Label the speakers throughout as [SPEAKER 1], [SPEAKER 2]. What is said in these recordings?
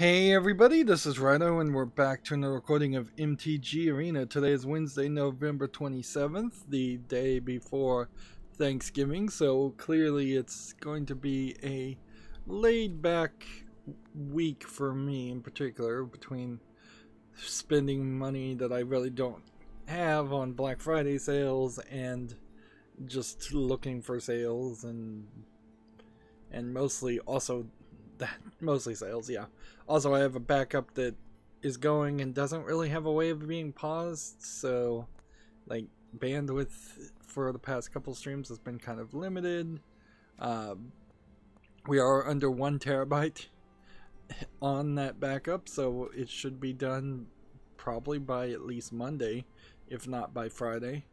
[SPEAKER 1] Hey everybody, this is Rydo and we're back to another recording of MTG Arena. Today is Wednesday, November 27th, the day before Thanksgiving, so clearly it's going to be a laid-back week for me in particular, between spending money that I really don't have on Black Friday sales and just looking for sales and mostly also mostly sales, yeah. Also, I have a backup that is going and doesn't really have a way of being paused, so like bandwidth for the past couple streams has been kind of limited. We are under 1 terabyte on that backup, so it should be done probably by at least Monday, if not by Friday.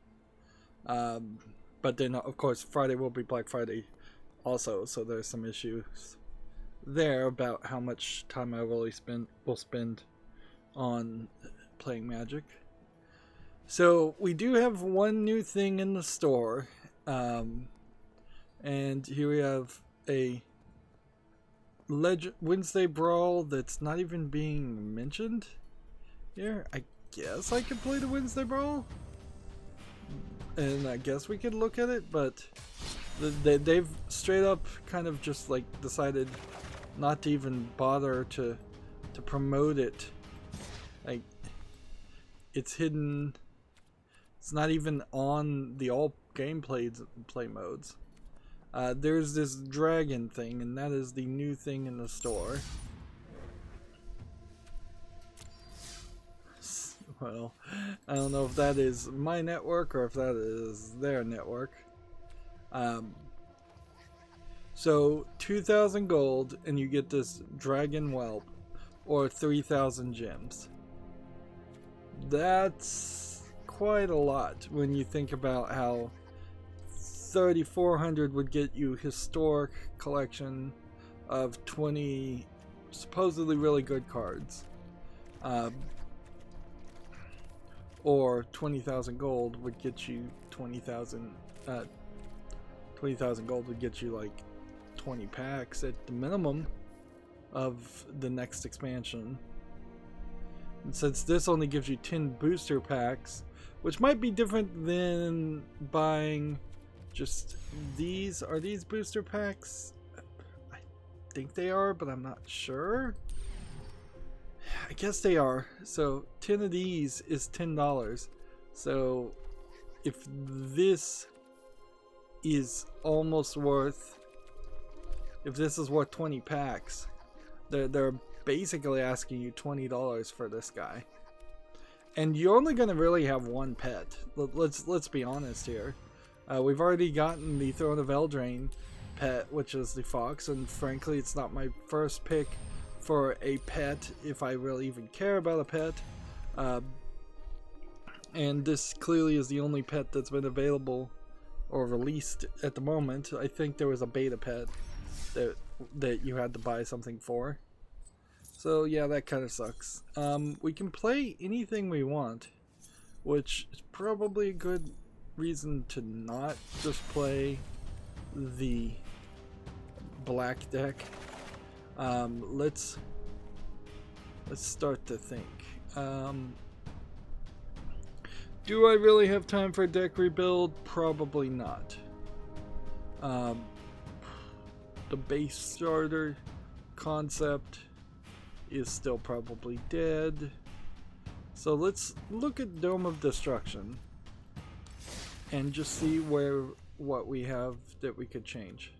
[SPEAKER 1] But then, of course, Friday will be Black Friday also, so there's some issues there about how much time I will spend on playing Magic. So we do have one new thing in the store, and here we have a Wednesday Brawl that's not even being mentioned here. I guess I could play the Wednesday Brawl, and I guess we could look at it, but they've straight up kind of just like decided not to even bother to promote it. Like, it's hidden. It's not even on the all gameplay play modes. There's this dragon thing, and that is the new thing in the store. Well, I don't know if that is my network or if that is their network. So 2,000 gold and you get this dragon whelp, or 3,000 gems. That's quite a lot when you think about how 3,400 would get you historic collection of 20 supposedly really good cards. Or 20,000 gold would get you 20,000 gold would get you like 20 packs at the minimum of the next expansion. And since this only gives you 10 booster packs, which might be different than buying just these. Are these booster packs? I think they are, but I'm not sure. I guess they are. So 10 of these is $10. So if this is almost worth, if this is worth 20 packs, they're basically asking you $20 for this guy, and you're only going to really have one pet. Let's be honest here. We've already gotten the Throne of Eldraine pet, which is the fox, and frankly it's not my first pick for a pet if I really even care about a pet. And this clearly is the only pet that's been available or released at the moment. I think there was a beta pet that you had to buy something for. So yeah, that kind of sucks. We can play anything we want, which is probably a good reason to not just play the black deck. Let's start to think. Do I really have time for a deck rebuild? Probably not. The base starter concept is still probably dead. So let's look at Dome of Destruction and just see what we have that we could change.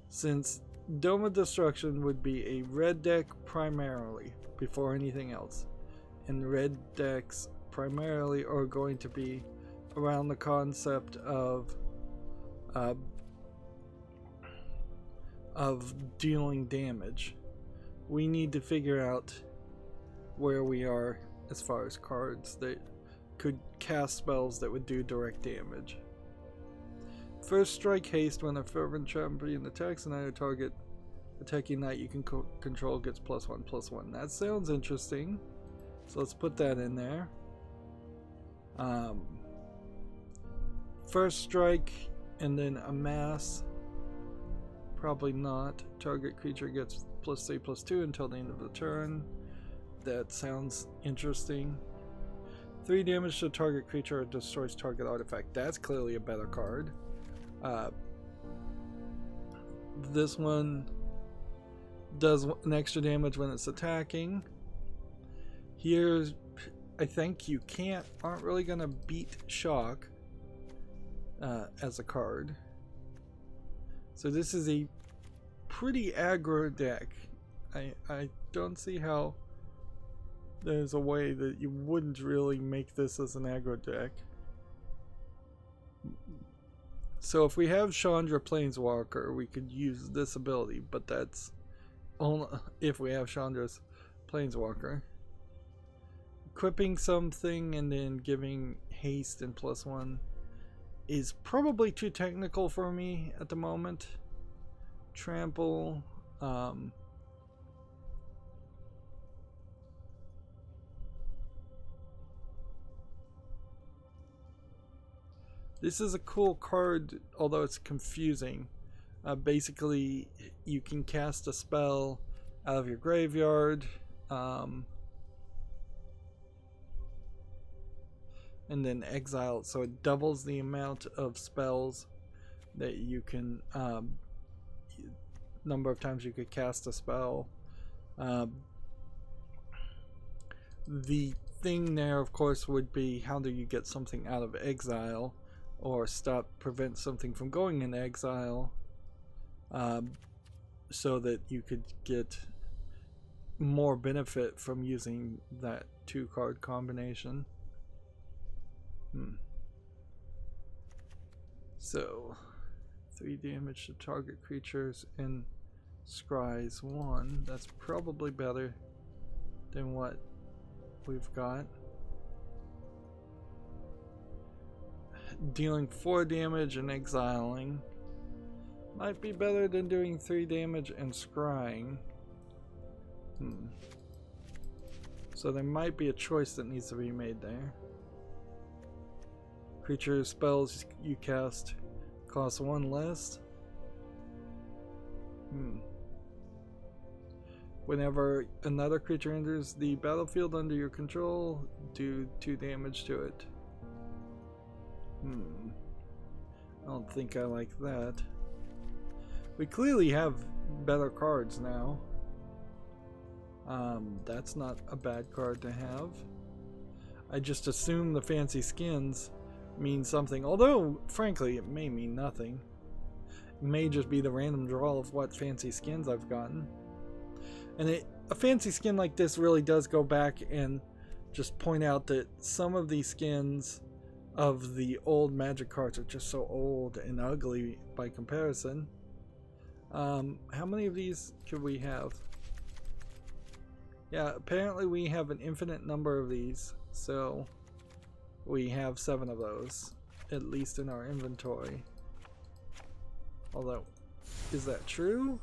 [SPEAKER 1] Since Dome of Destruction would be a red deck primarily before anything else, and red decks primarily are going to be around the concept of dealing damage. We need to figure out where we are as far as cards that could cast spells that would do direct damage. First strike haste when a fervent champion attacks an either target attacking knight you can control gets +1/+1. That sounds interesting, so let's put that in there. First strike and then amass. Probably not. Target creature gets +3/+2 until the end of the turn. That sounds interesting. 3 damage to target creature or destroys target artifact. That's clearly a better card. This one does an extra damage when it's attacking. Here, I think you aren't really gonna beat Shock as a card. So this is a pretty aggro deck. I don't see how there's a way that you wouldn't really make this as an aggro deck. So if we have Chandra Planeswalker, we could use this ability, but that's only if we have Chandra's Planeswalker. Equipping something and then giving haste and +1 is probably too technical for me at the moment. Trample, this is a cool card, although it's confusing. Basically, you can cast a spell out of your graveyard, and then exile it, so it doubles the amount of spells that you can, number of times you could cast a spell. The thing there, of course, would be how do you get something out of exile, or prevent something from going in exile, so that you could get more benefit from using that 2-card combination. So 3 damage to target creatures and scries 1. That's probably better than what we've got. Dealing 4 damage and exiling might be better than doing 3 damage and scrying. So there might be a choice that needs to be made there. Creature spells you cast cost 1 less. Whenever another creature enters the battlefield under your control, do 2 damage to it. I don't think I like that. We clearly have better cards now. That's not a bad card to have. I just assume the fancy skins mean something, although frankly it may mean nothing. It may just be the random draw of what fancy skins I've gotten. And a fancy skin like this really does go back and just point out that some of these skins of the old Magic cards are just so old and ugly by comparison. How many of these could we have? Yeah, apparently we have an infinite number of these, so we have 7 of those, at least in our inventory. Although, is that true?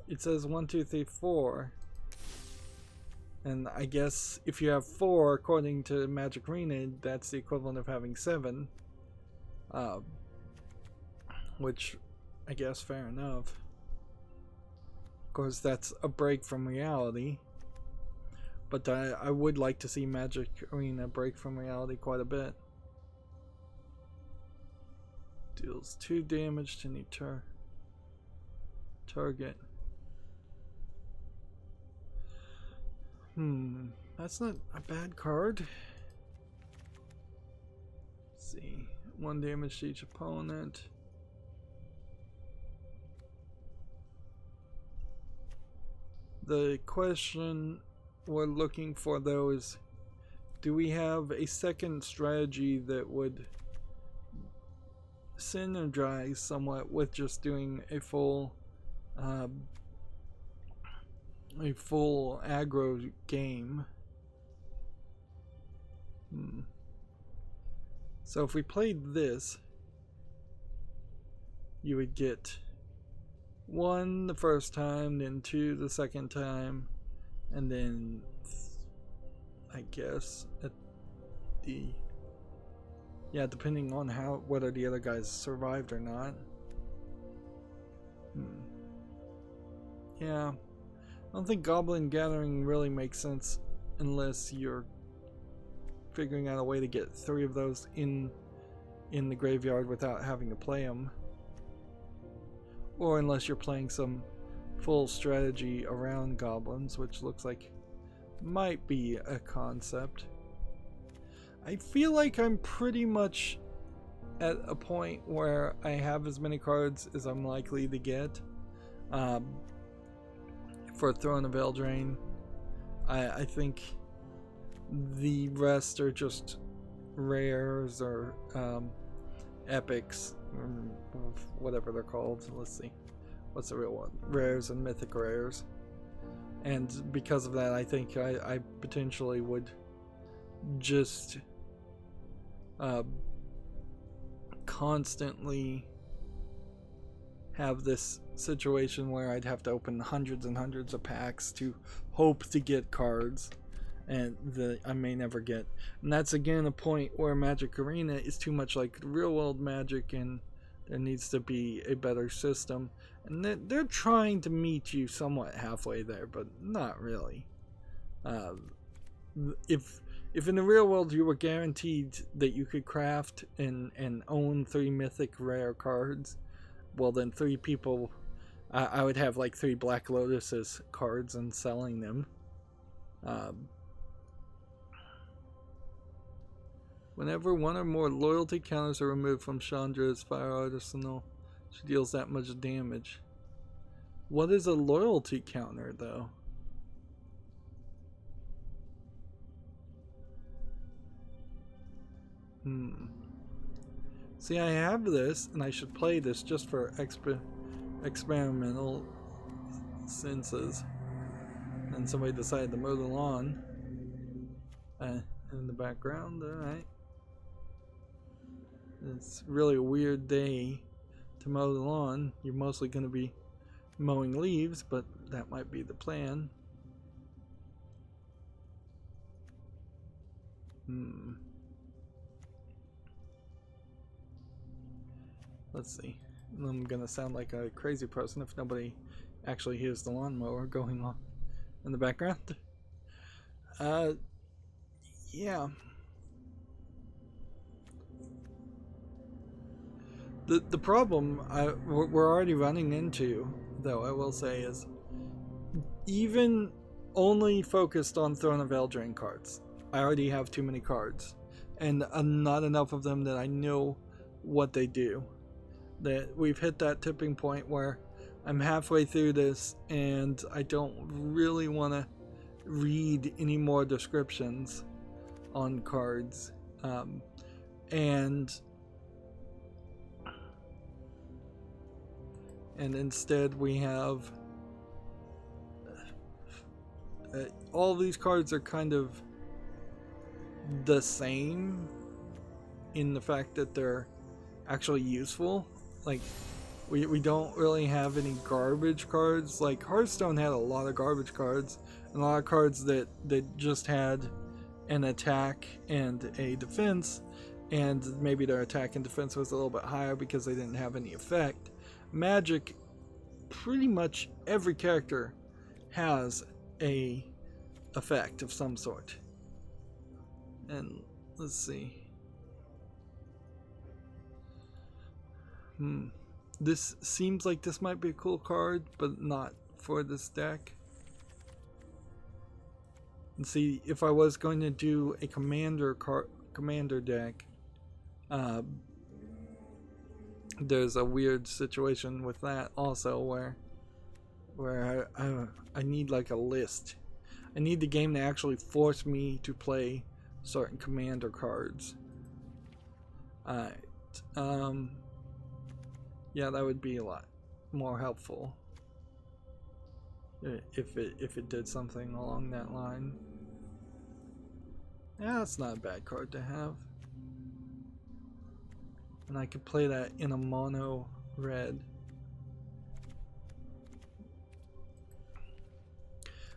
[SPEAKER 1] It says 1, 2, 3, 4. And I guess if you have 4, according to Magic Arena, that's the equivalent of having 7. Which, I guess, fair enough. Of course, that's a break from reality. But I would like to see Magic Arena break from reality quite a bit. Deals 2 damage to any target. That's not a bad card. Let's see. 1 damage to each opponent. The question we're looking for though is, do we have a second strategy that would synergize somewhat with just doing a full aggro game? So if we played this, you would get 1 the first time, then 2 the second time, and then I guess at the depending on whether the other guys survived or not. Yeah, I don't think Goblin Gathering really makes sense unless you're figuring out a way to get 3 of those in the graveyard without having to play them, or unless you're playing some full strategy around goblins, which looks like might be a concept. I feel like I'm pretty much at a point where I have as many cards as I'm likely to get for Throne of Eldraine. I think the rest are just rares or epics, or whatever they're called. Let's see, what's the real one? Rares and mythic rares. And because of that, I think I potentially would just constantly have this situation where I'd have to open hundreds and hundreds of packs to hope to get cards, and that I may never get. And that's again a point where Magic Arena is too much like real world Magic, and there needs to be a better system. And they're trying to meet you somewhat halfway there, but not really. If in the real world you were guaranteed that you could craft and own 3 mythic rare cards, well then 3 people, I would have like 3 Black Lotuses cards and selling them. Whenever 1 or more loyalty counters are removed from Chandra's Fire Arsenal, she deals that much damage. What is a loyalty counter, though? See, I have this, and I should play this just for experimental senses. And somebody decided to mow the lawn in the background. Alright. It's really a weird day to mow the lawn. You're mostly going to be mowing leaves, but that might be the plan. Let's see. I'm going to sound like a crazy person if nobody actually hears the lawnmower going on in the background. Yeah. The problem we're already running into, though, I will say, is even only focused on Throne of Eldraine cards, I already have too many cards, and not enough of them that I know what they do. That we've hit that tipping point where I'm halfway through this and I don't really want to read any more descriptions on cards, and instead we have all these cards are kind of the same in the fact that they're actually useful. Like, we don't really have any garbage cards. Like, Hearthstone had a lot of garbage cards, and a lot of cards that just had an attack and a defense, and maybe their attack and defense was a little bit higher because they didn't have any effect. Magic, pretty much every character has a effect of some sort. And let's see. This seems like this might be a cool card, but not for this deck. And see, if I was going to do a commander deck, there's a weird situation with that also, where I need like a list. I need the game to actually force me to play certain commander cards. Alright. Yeah, that would be a lot more helpful if it did something along that line. Yeah, that's not a bad card to have. And I could play that in a mono red.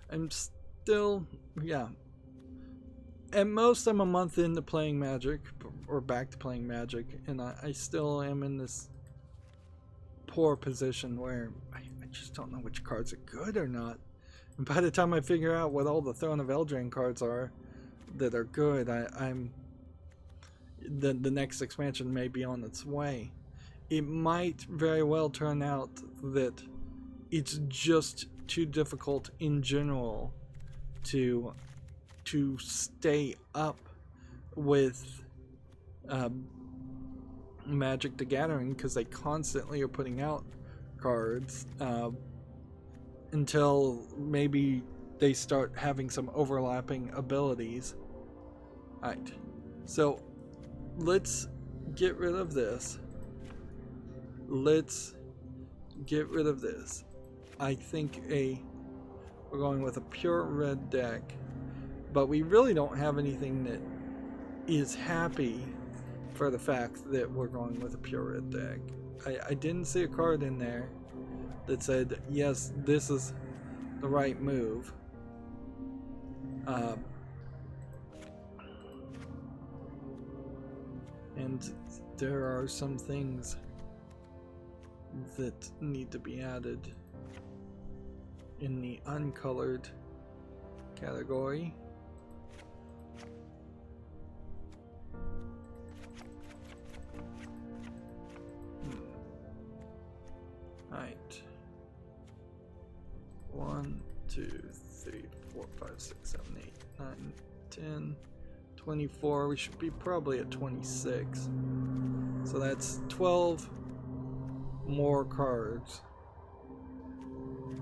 [SPEAKER 1] I'm still, yeah. At most, I'm a month into playing Magic, or back to playing Magic, and I still am in this poor position where I just don't know which cards are good or not. And by the time I figure out what all the Throne of Eldraine cards are that are good, the next expansion may be on its way. It might very well turn out that it's just too difficult in general to stay up with Magic the Gathering, because they constantly are putting out cards until maybe they start having some overlapping abilities. Alright, so let's get rid of this. I think we're going with a pure red deck, but we really don't have anything that is happy for the fact that we're going with a pure red deck. I didn't see a card in there that said, yes, this is the right move. And there are some things that need to be added in the uncolored category. Right. 1, 2, 3, 4, 5, 6, 7, 8, 9, 10, 24. We should be probably at 26. So that's 12 more cards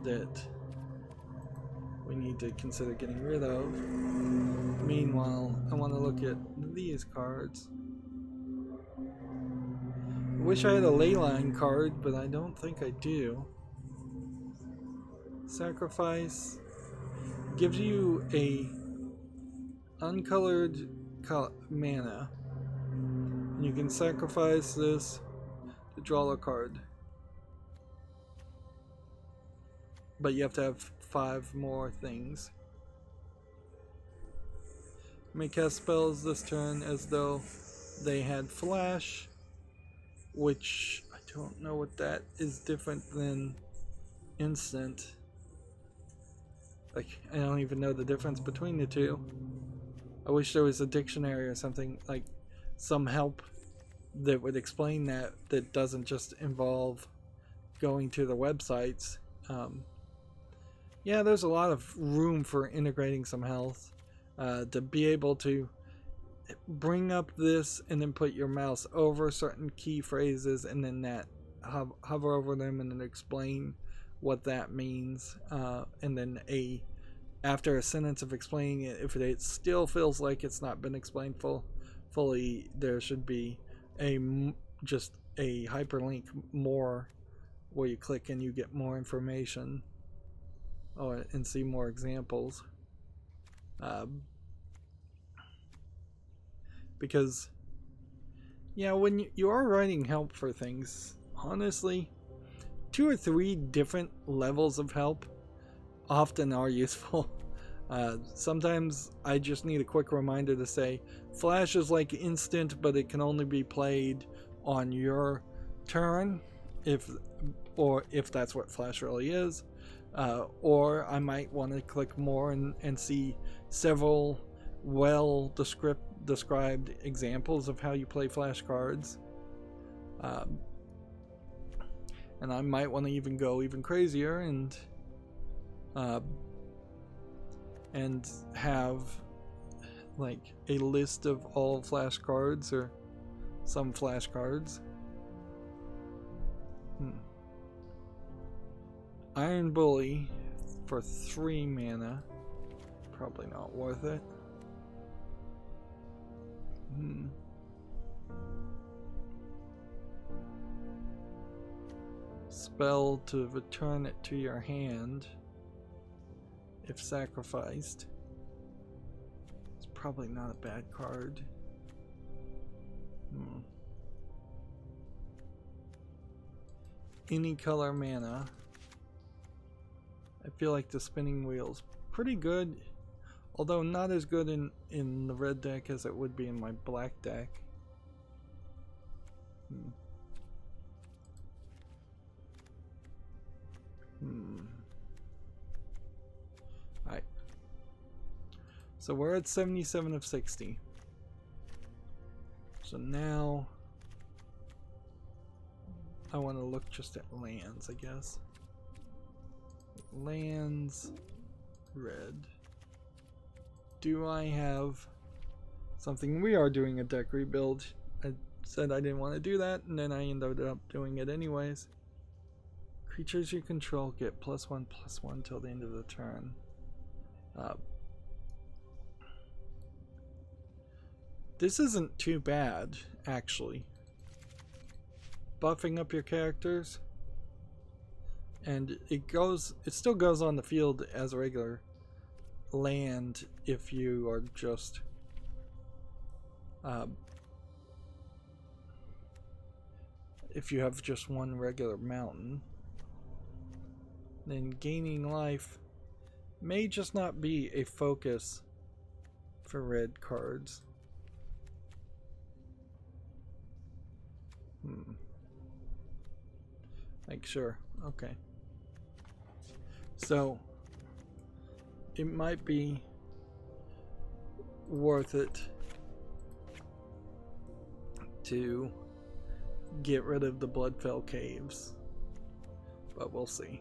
[SPEAKER 1] that we need to consider getting rid of. Meanwhile, I want to look at these cards. I wish I had a Leyline card, but I don't think I do. Sacrifice gives you a uncolored mana. And you can sacrifice this to draw a card. But you have to have 5 more things. You may cast spells this turn as though they had flash, which I don't know what that is different than instant. Like, I don't even know the difference between the two. I wish there was a dictionary or something, like some help that would explain that doesn't just involve going to the websites. Yeah, there's a lot of room for integrating some health. To be able to bring up this and then put your mouse over certain key phrases and then that hover over them and then explain what that means. And then after a sentence of explaining it, if it still feels like it's not been explained fully, there should be just a hyperlink more where you click and you get more information and see more examples. Because yeah, when you are writing help for things, honestly, 2 or 3 different levels of help often are useful. Sometimes I just need a quick reminder to say flash is like instant, but it can only be played on your turn, if that's what flash really is. Or I might want to click more and see several well described examples of how you play flash cards. And I might want to even go even crazier and have like a list of all flash cards or some flash cards. Iron Bully for 3 mana. Probably not worth it. Spell to return it to your hand if sacrificed. It's probably not a bad card. Any color mana. I feel like the spinning wheel's pretty good, although not as good in the red deck as it would be in my black deck. Alright. So we're at 77 of 60. So now I want to look just at lands, I guess. Lands, red. Do I have something? We are doing a deck rebuild. I said I didn't want to do that, and then I ended up doing it anyways. Creatures you control get +1/+1 till the end of the turn. This isn't too bad, actually. Buffing up your characters, and it still goes on the field as a regular land if you are just if you have just one regular mountain. Then gaining life may just not be a focus for red cards. Like, sure, okay. So it might be worth it to get rid of the Bloodfell Caves, but we'll see.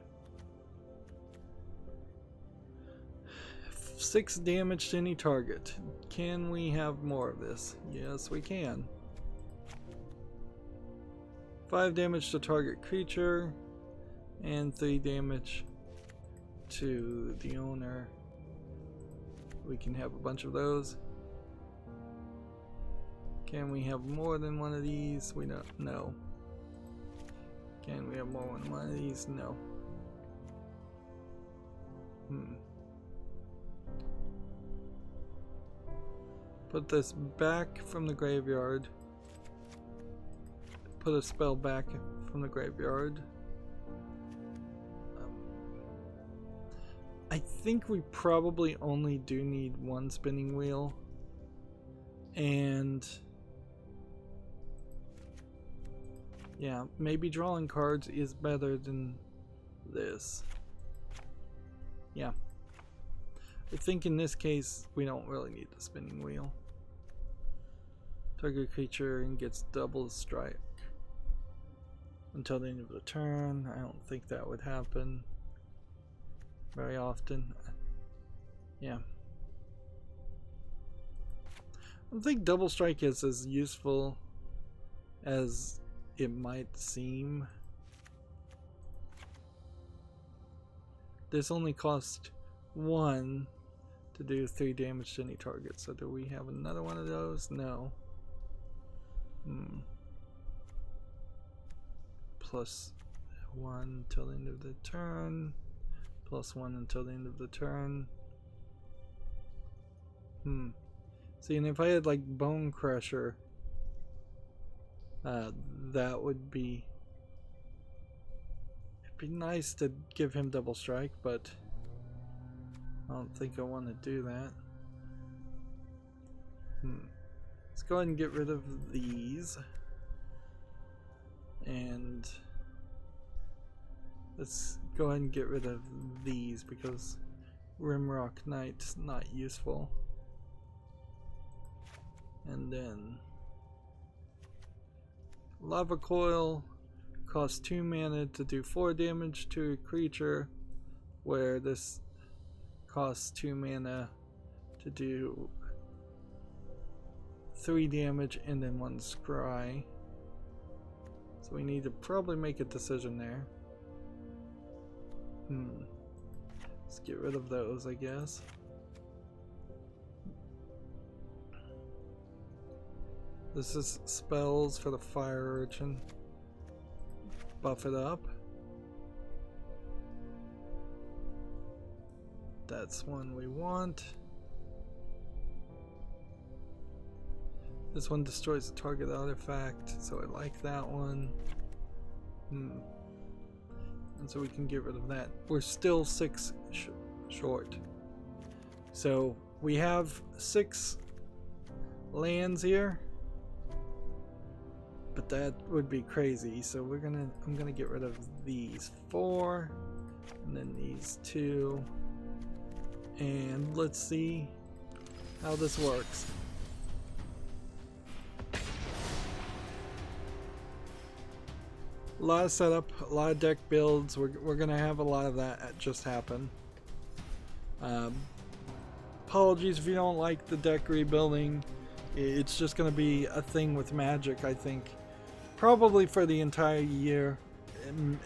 [SPEAKER 1] 6 damage to any target. Can we have more of this? Yes, we can. 5 damage to target creature, and 3 damage to the owner. We can have a bunch of those. Can we have more than one of these? We don't know. Can we have more than one of these? No. Put this back from the graveyard. Put a spell back from the graveyard. I think we probably only do need one spinning wheel. And yeah, maybe drawing cards is better than this. Yeah. I think in this case we don't really need the spinning wheel. Target creature and gets double strike until the end of the turn. I don't think that would happen very often. Yeah. I don't think double strike is as useful as it might seem. This only cost 1 to do 3 damage to any target. So do we have another one of those? No. +1 till the end of the turn. +1 until the end of the turn. See, and if I had like Bone Crusher, that would be... It'd be nice to give him double strike, but I don't think I want to do that. Let's go ahead and get rid of these. And let's go ahead and get rid of these because Rimrock Knight's not useful. And then Lava Coil costs 2 mana to do 4 damage to a creature, where this costs 2 mana to do 3 damage and then 1 scry. So we need to probably make a decision there. Let's get rid of those, I guess. This is spells for the Fire Urchin. Buff it up. That's one we want. This one destroys the target artifact, so I like that one. And so we can get rid of that. We're still 6 short. So we have 6 lands here, but that would be crazy. So I'm gonna get rid of these 4. And then these two. And let's see how this works. A lot of setup, a lot of deck builds. We're gonna have a lot of that just happen. Apologies if you don't like the deck rebuilding. It's just gonna be a thing with Magic, I think. Probably for the entire year,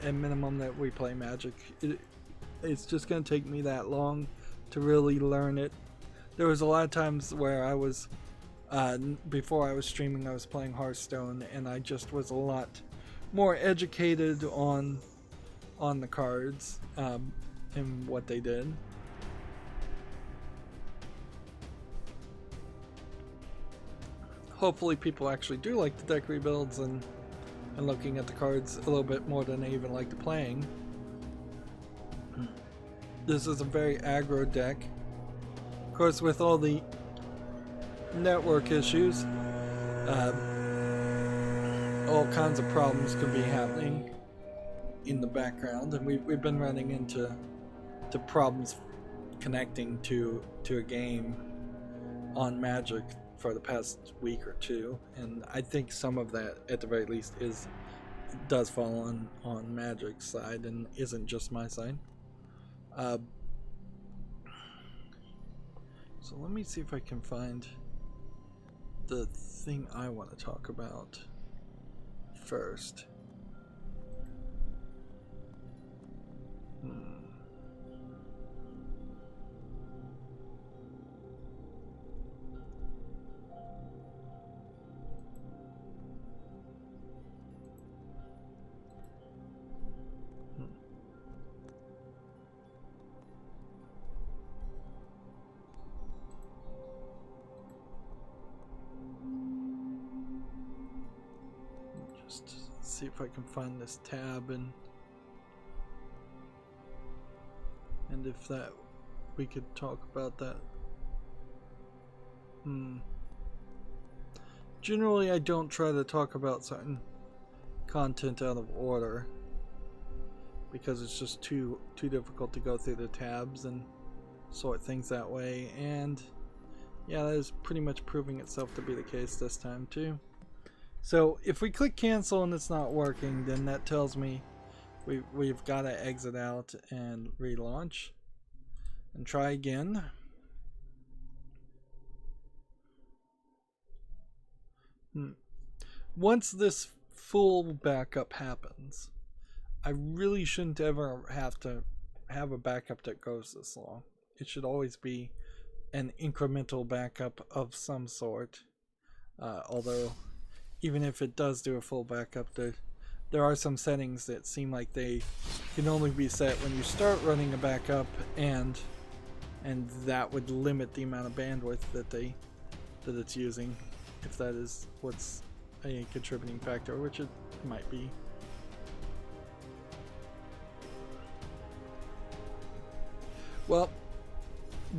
[SPEAKER 1] at minimum, that we play Magic. It's just gonna take me that long to really learn it. There was a lot of times where I was, before I was streaming, I was playing Hearthstone, and I just was a lot more educated on the cards and what they did. Hopefully people actually do like the deck rebuilds and looking at the cards a little bit more than they even like the playing. This is a very aggro deck. Of course, with all the network issues, all kinds of problems could be happening in the background, and we've been running into problems connecting to a game on Magic for the past week or two, and I think some of that, at the very least, does fall on Magic's side and isn't just my side. So let me see if I can find the thing I want to talk about first. Just see if I can find this tab and if that we could talk about that. Generally, I don't try to talk about certain content out of order because it's just too difficult to go through the tabs and sort things that way, and yeah, that is pretty much proving itself to be the case this time too. So if we click cancel and it's not working, then that tells me we've got to exit out and relaunch and try again. Once this full backup happens, I really shouldn't ever have to have a backup that goes this long. It should always be an incremental backup of some sort, although even if it does do a full backup, there are some settings that seem like they can only be set when you start running a backup, and that would limit the amount of bandwidth that it's using, if that is what's a contributing factor, which it might be. Well,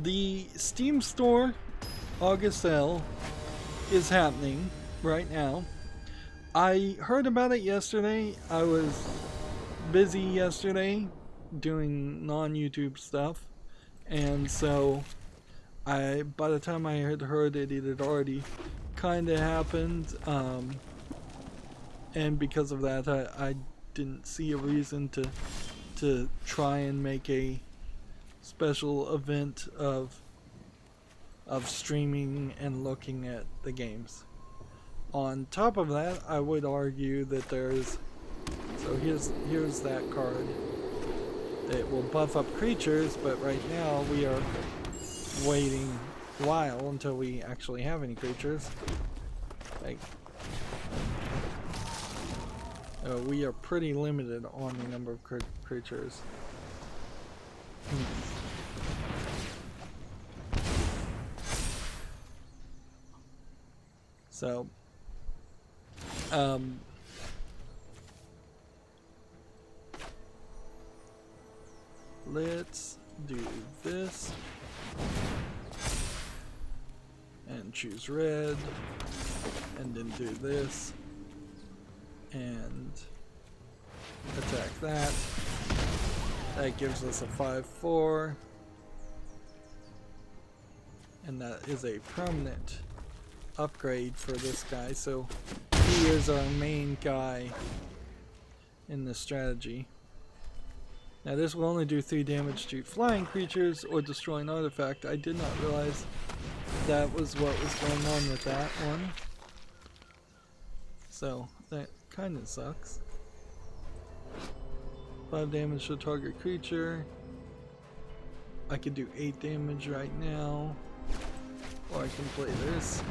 [SPEAKER 1] the Steam Store August sale is happening right now. I heard about it yesterday. I was busy yesterday doing non-YouTube stuff, and so by the time I had heard it, it had already kind of happened, and because of that, I didn't see a reason to try and make a special event of streaming and looking at the games. On top of that, I would argue that there's, so here's that card that will buff up creatures, but right now we are waiting a while until we actually have any creatures. Like, we are pretty limited on the number of creatures. So let's do this and choose red, and then do this and attack that, That gives us a 5/4. And that is a permanent upgrade for this guy. So he is our main guy in this strategy. Now this will only do 3 damage to flying creatures or destroy an artifact. I did not realize that was what was going on with that one. So that kind of sucks. 5 damage to target creature. I could do 8 damage right now. Or I can play this.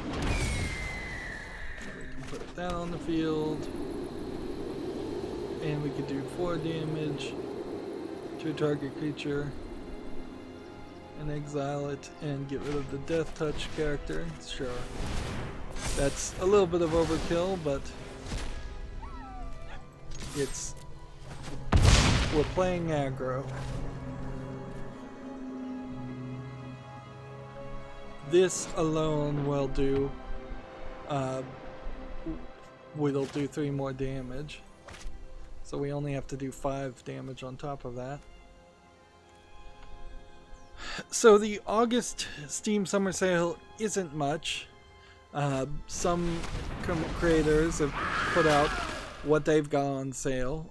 [SPEAKER 1] We can put that on the field. And we could do 4 damage to a target creature. And exile it and get rid of the death touch character. Sure. That's a little bit of overkill, but it's... we're playing aggro. This alone will do, will do 3 more damage. So we only have to do 5 damage on top of that. So the August Steam Summer Sale isn't much. Some creators have put out what they've got on sale.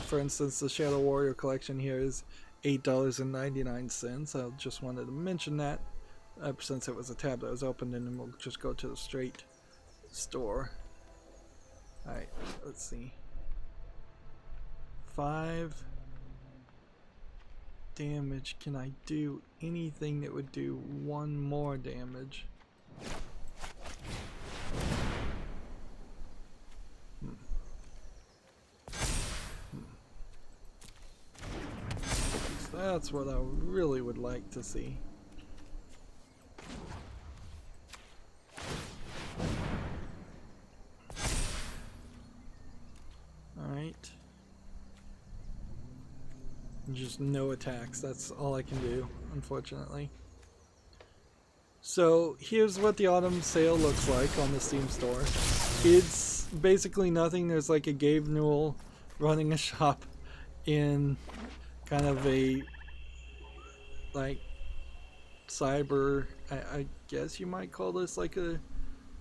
[SPEAKER 1] For instance, the Shadow Warrior collection here is $8.99. I just wanted to mention that since it was a tab that was opened, and then we'll just go to the straight store. Alright, let's see. 5 damage. Can I do anything that would do 1 more damage? So that's what I really would like to see. Alright. Just no attacks. That's all I can do, unfortunately. So here's what the autumn sale looks like on the Steam store. It's basically nothing. There's like a Gabe Newell running a shop in kind of a like cyber, I guess you might call this like a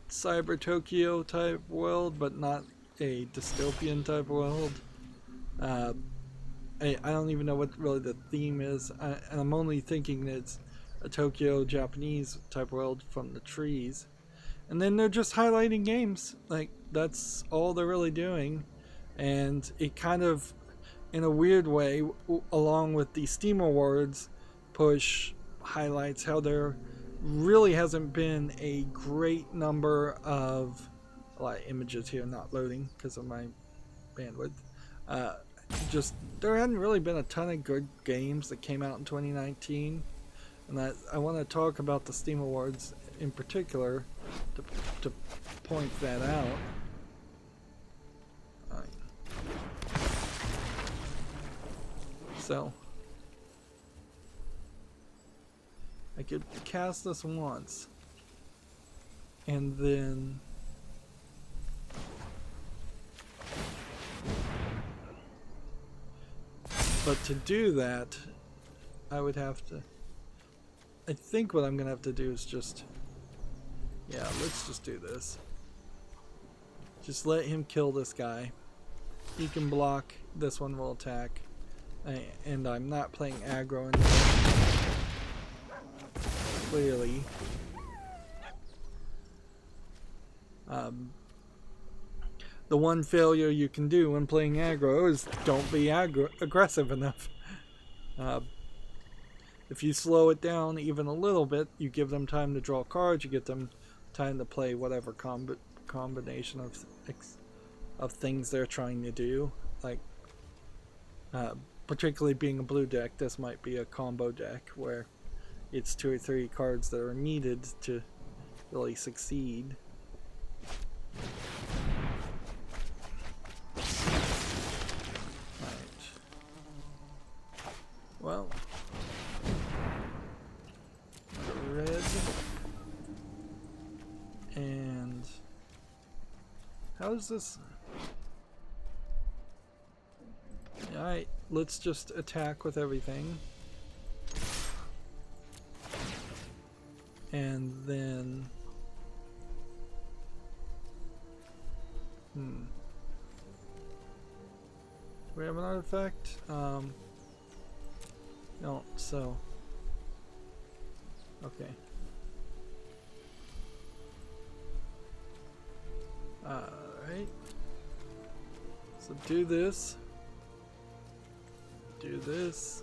[SPEAKER 1] cyber Tokyo type world, but not a dystopian type world. I don't even know what really the theme is, and I'm only thinking that it's a Tokyo Japanese type world from the trees. And then they're just highlighting games. Like, that's all they're really doing. And it kind of, in a weird way, along with the Steam Awards push, highlights how there really hasn't been a great number of images here not loading because of my bandwidth. Just there hadn't really been a ton of good games that came out in 2019, and I want to talk about the Steam Awards in particular to point that out. So I could cast this once and then but to do that I would have to, I think what I'm gonna have to do is just, yeah, let's just do this. Just let him kill this guy. He can block, this one will attack, and I'm not playing aggro anymore. Clearly. The one failure you can do when playing aggro is don't be aggressive enough. If you slow it down even a little bit, you give them time to draw cards, you get them time to play whatever combination of things they're trying to do. Like, particularly being a blue deck, this might be a combo deck where it's 2 or 3 cards that are needed to really succeed. Well, red, and how is this? Alright, let's just attack with everything. And then... Do we have an artifact? No, so... Okay. Alright. So do this. Do this.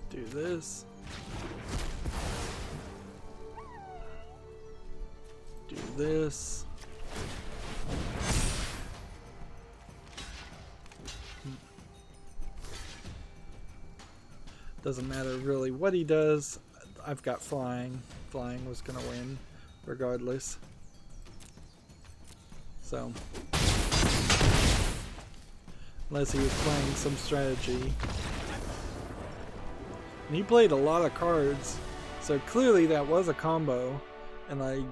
[SPEAKER 1] Do this. Do this. Doesn't matter really what he does. I've got flying. Flying was gonna win regardless. So unless he was playing some strategy. And he played a lot of cards, so clearly that was a combo, and I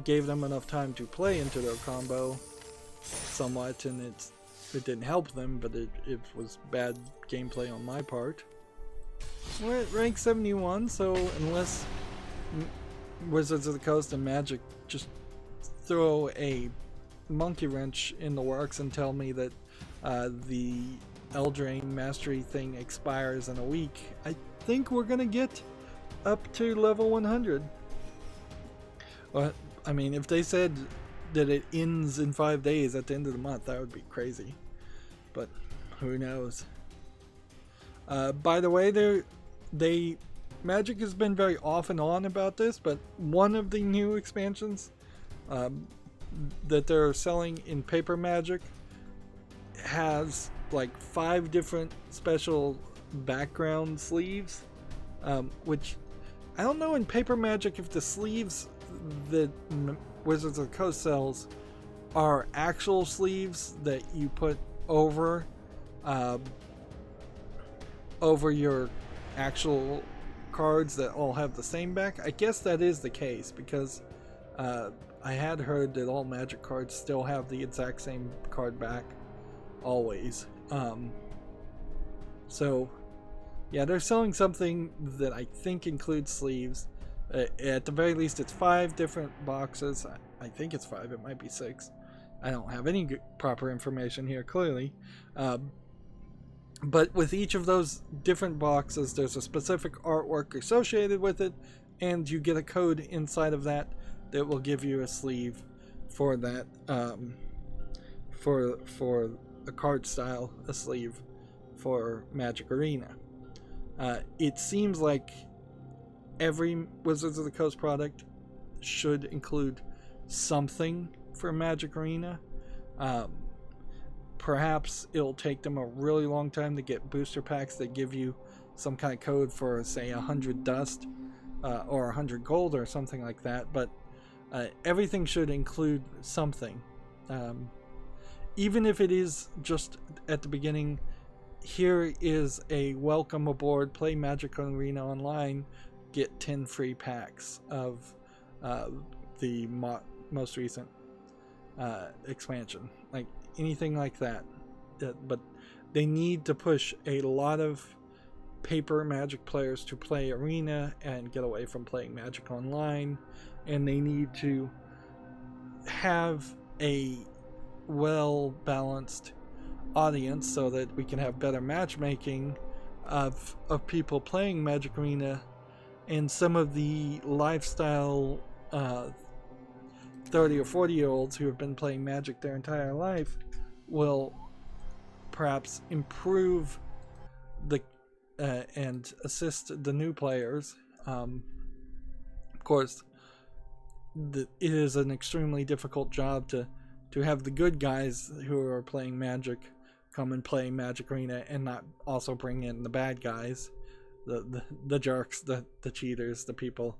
[SPEAKER 1] gave them enough time to play into their combo somewhat, and it didn't help them, but it was bad gameplay on my part. We're at rank 71, so unless Wizards of the Coast and Magic just throw a monkey wrench in the works and tell me that the Eldraine Mastery thing expires in a week, I think we're gonna get up to level 100. But I mean, if they said that it ends in 5 days at the end of the month, that would be crazy. But who knows? By the way, Magic has been very off and on about this, but one of the new expansions that they're selling in Paper Magic has like 5 different special background sleeves, which I don't know in Paper Magic if the sleeves that Wizards of the Coast sells are actual sleeves that you put over your actual cards that all have the same back. I guess that is the case, because I had heard that all Magic cards still have the exact same card back always. So yeah, they're selling something that I think includes sleeves. At the very least, it's 5 different boxes. I think it's 5, it might be 6. I don't have any proper information here, clearly. But with each of those different boxes, there's a specific artwork associated with it, and you get a code inside of that that will give you a sleeve for that, for a card style, a sleeve for Magic Arena. It seems like every Wizards of the Coast product should include something for Magic Arena. Perhaps it'll take them a really long time to get booster packs that give you some kind of code for, say, 100 dust or 100 gold or something like that, but everything should include something. Even if it is just at the beginning, here is a welcome aboard, play Magic Arena Online, get 10 free packs of the most recent expansion, like anything like that. But they need to push a lot of Paper Magic players to play Arena and get away from playing Magic Online, and they need to have a well-balanced audience so that we can have better matchmaking of people playing Magic Arena, and some of the lifestyle 30 or 40 year olds who have been playing Magic their entire life will perhaps improve the and assist the new players. Of course, it is an extremely difficult job to have the good guys who are playing Magic come and play Magic Arena and not also bring in the bad guys, the jerks, the cheaters, the people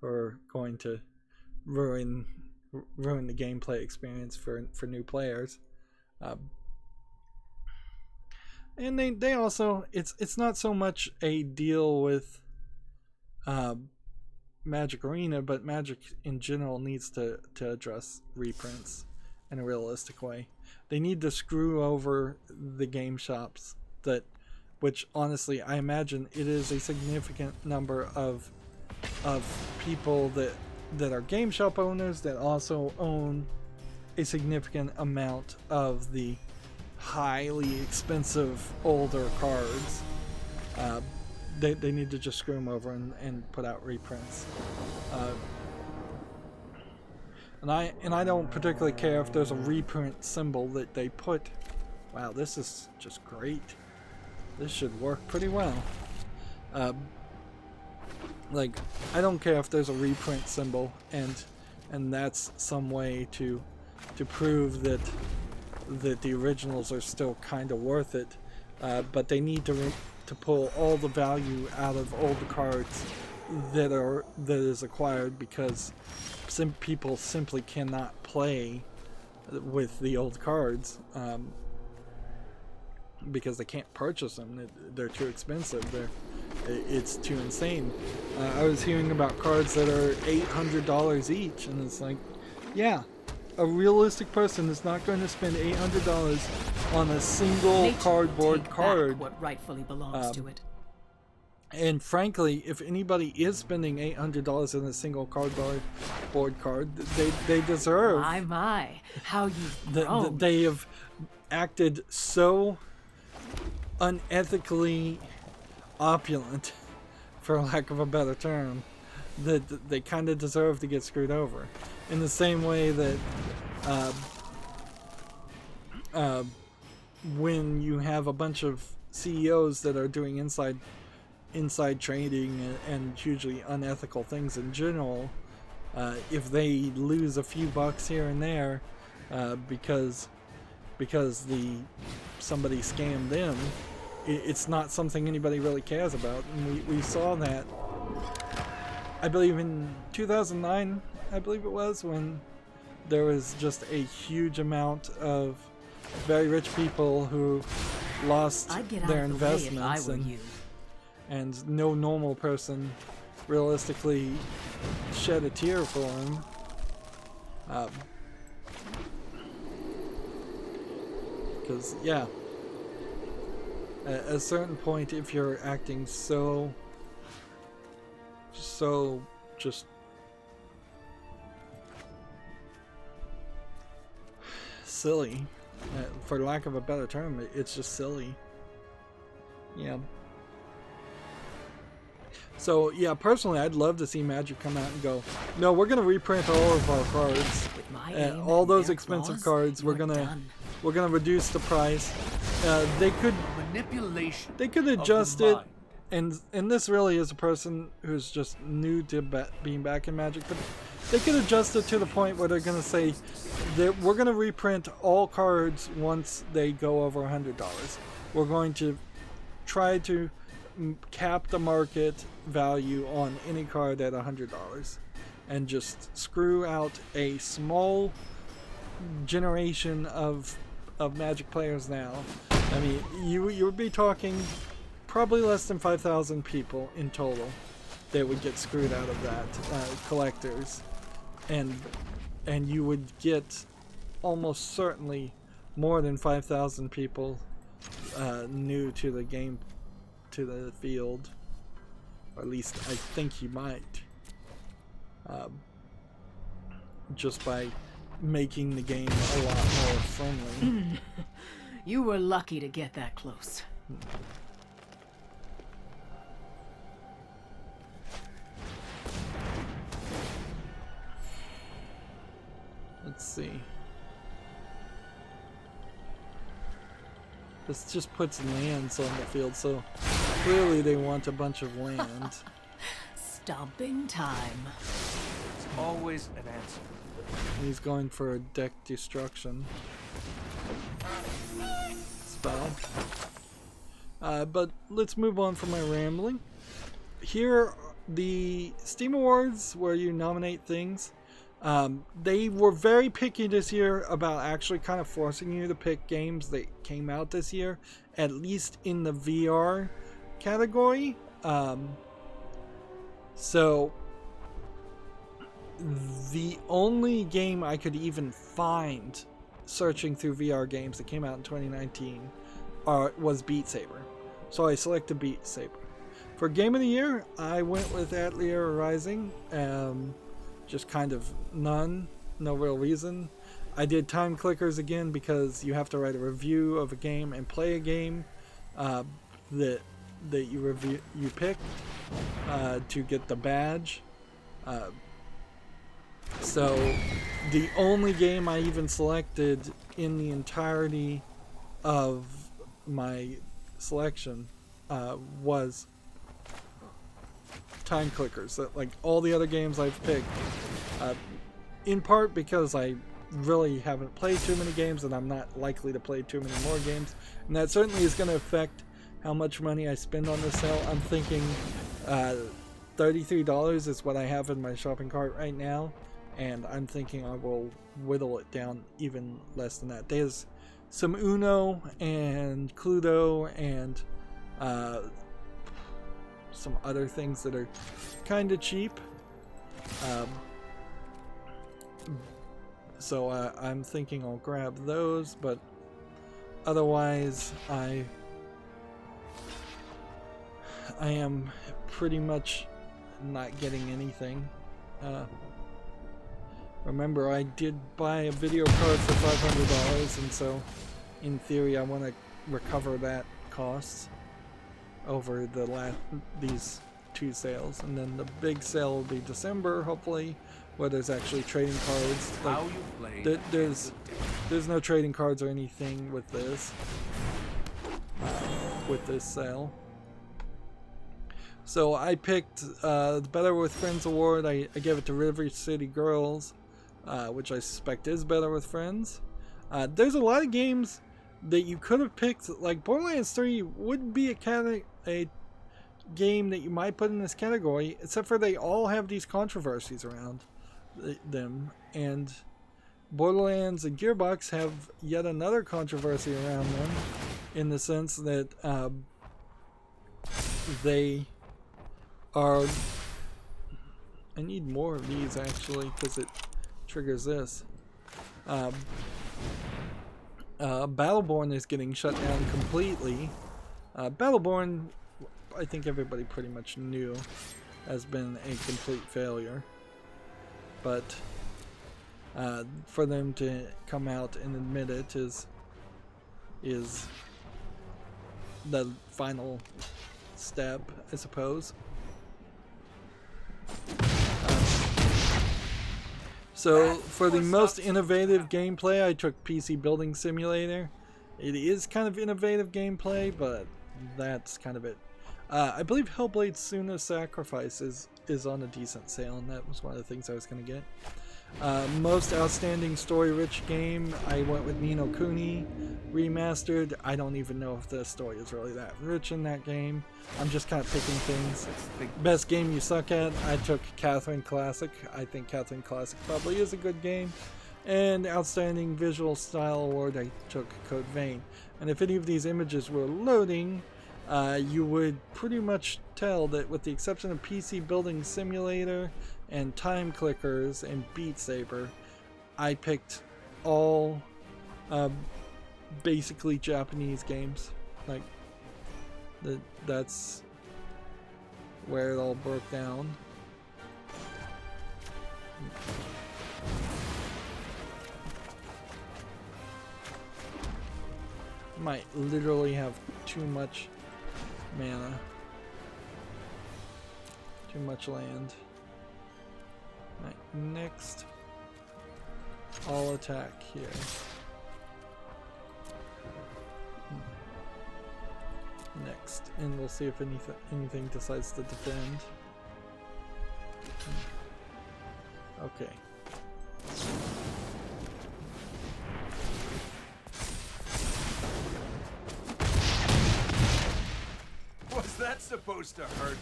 [SPEAKER 1] who are going to ruin the gameplay experience for new players. And they also, it's not so much a deal with Magic Arena, but Magic in general needs to address reprints in a realistic way. They need to screw over the game shops which honestly I imagine it is a significant number of people that are game shop owners that also own a significant amount of the highly expensive older cards. They need to just screw them over and put out reprints. And I don't particularly care if there's a reprint symbol that they put. Wow, this is just great. This should work pretty well. Like, I don't care if there's a reprint symbol and that's some way to prove that the originals are still kind of worth it. But they need to pull all the value out of older cards that is acquired because people simply cannot play with the old cards because they can't purchase them. They're too expensive. It's too insane. I was hearing about cards that are $800 each, and it's like, yeah, a realistic person is not going to spend $800 on a single cardboard card.
[SPEAKER 2] What rightfully belongs to it.
[SPEAKER 1] And frankly, if anybody is spending $800 on a single cardboard card, they deserve.
[SPEAKER 2] My, how you've grown.
[SPEAKER 1] They have acted so unethically opulent, for lack of a better term, that they kind of deserve to get screwed over. In the same way that when you have a bunch of CEOs that are doing inside trading and hugely unethical things in general, if they lose a few bucks here and there because somebody scammed them, it's not something anybody really cares about. And we saw that, I believe in 2009, I believe it was, when there was just a huge amount of very rich people who lost their investments, and no normal person realistically shed a tear for him. Because, yeah, at a certain point, if you're acting so just silly, for lack of a better term, it's just silly. Yeah. So, yeah, personally, I'd love to see Magic come out and go, no, we're going to reprint all of our cards. All those expensive cards, we're going to reduce the price. They could adjust it, and this really is a person who's just new to being back in Magic, but they could adjust it to the point where they're going to say that we're going to reprint all cards once they go over $100. We're going to try to cap the market value on any card at $100 and just screw out a small generation of Magic players now. I mean, you would be talking probably less than 5,000 people in total that would get screwed out of that, collectors, and you would get almost certainly more than 5,000 people new to the game, to the field, or at least I think you might, just by making the game a lot more friendly.
[SPEAKER 2] You were lucky to get that close.
[SPEAKER 1] Let's see. This just puts lands on the field, so clearly they want a bunch of land.
[SPEAKER 2] Stomping time.
[SPEAKER 3] It's always an answer.
[SPEAKER 1] He's going for a deck destruction spell. But let's move on from my rambling. Here, the Steam Awards, where you nominate things, they were very picky this year about actually kind of forcing you to pick games that came out this year, at least in the VR category. So the only game I could even find searching through VR games that came out in 2019 was Beat Saber. So I selected Beat Saber. For Game of the Year, I went with Atelier Rising. Just kind of no real reason. I did Time Clickers again because you have to write a review of a game and play a game that you picked to get the badge. So the only game I even selected in the entirety of my selection was Time Clickers. That, like all the other games I've picked, in part because I really haven't played too many games and I'm not likely to play too many more games, and that certainly is going to affect how much money I spend on this sale. I'm thinking $33 is what I have in my shopping cart right now, and I'm thinking I will whittle it down even less than that. There's some Uno and Cluedo and some other things that are kind of cheap. So I'm thinking I'll grab those, but otherwise I am pretty much not getting anything. Remember, I did buy a video card for $500, and so in theory I want to recover that cost over these two sales, and then the big sale will be December, hopefully, where there's actually trading cards. Like,
[SPEAKER 3] How you play
[SPEAKER 1] there's no trading cards or anything with this sale. So I picked the Better with Friends award. I gave it to River City Girls, which I suspect is Better with Friends. There's a lot of games that you could have picked. Like Borderlands 3 would be a game that you might put in this category, except for they all have these controversies around them, and Borderlands and Gearbox have yet another controversy around them, in the sense that they are... I need more of these actually, because it triggers this. Battleborn is getting shut down completely. Battleborn, I think everybody pretty much knew, has been a complete failure. But for them to come out and admit it is the final step, I suppose. So for the most innovative gameplay, I took PC Building Simulator. It is kind of innovative gameplay, but that's kind of it. I believe Hellblade: Senua's Sacrifice is on a decent sale, and that was one of the things I was going to get. Most outstanding story-rich game, I went with Ni no Kuni Remastered. I don't even know if the story is really that rich in that game. I'm just kind of picking things. Best game you suck at, I took Catherine Classic. I think Catherine Classic probably is a good game. And Outstanding Visual Style Award, I took Code Vein. And if any of these images were loading, you would pretty much tell that with the exception of PC Building Simulator and Time Clickers and Beat Saber, I picked all basically Japanese games. Like, that's where it all broke down. Might literally have too much mana. Too much land. Right, next. I'll attack here. Next, and we'll see if anything decides to defend. Okay.
[SPEAKER 3] What's that supposed to hurt?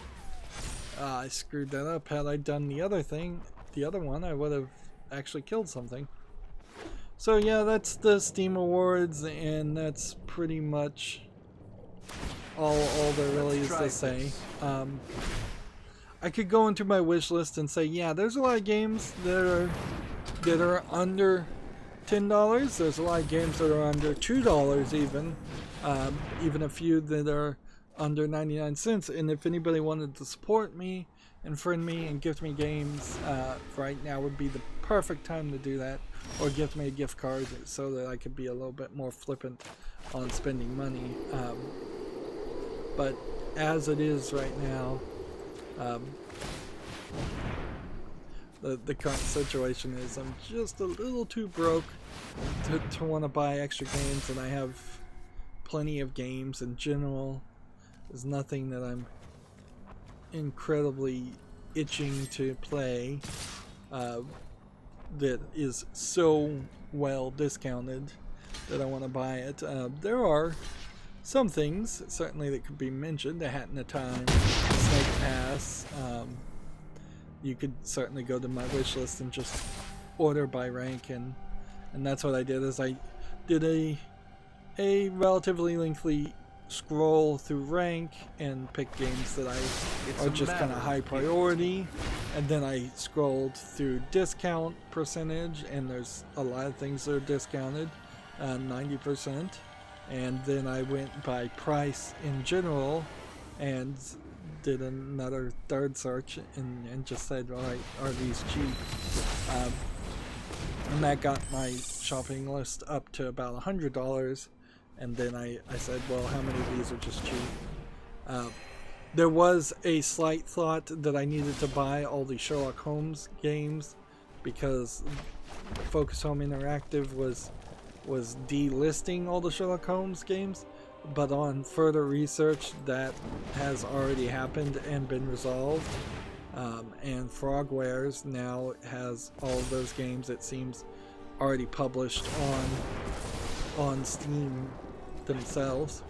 [SPEAKER 1] I screwed that up. Had I done the other one, I would have actually killed something. So yeah, that's the Steam Awards, and that's pretty much all there really is to say. I could go into my wish list and say, yeah, there's a lot of games that are under $10. There's a lot of games that are under $2 even. Even a few that are under 99 cents. And if anybody wanted to support me and friend me and gift me games, right now would be the perfect time to do that. Or gift me a gift card so that I could be a little bit more flippant on spending money. But as it is right now, the current situation is I'm just a little too broke to want to buy extra games, and I have plenty of games in general. There's nothing that I'm incredibly itching to play that is so well discounted that I want to buy it. There are some things certainly that could be mentioned. A Hat in a Time, Snake Pass. You could certainly go to my wish list and just order by rank, and that's what I did. Is I did a relatively lengthy scroll through rank and pick games that are just kind of high priority, and then I scrolled through discount percentage, and there's a lot of things that are discounted, 90%, and then I went by price in general and did another third search and just said, alright, are these cheap? And that got my shopping list up to about $100. And then I said, well, how many of these are just cheap? There was a slight thought that I needed to buy all the Sherlock Holmes games because Focus Home Interactive was delisting all the Sherlock Holmes games. But on further research, that has already happened and been resolved. And Frogwares now has all of those games, it seems, already published on Steam themselves,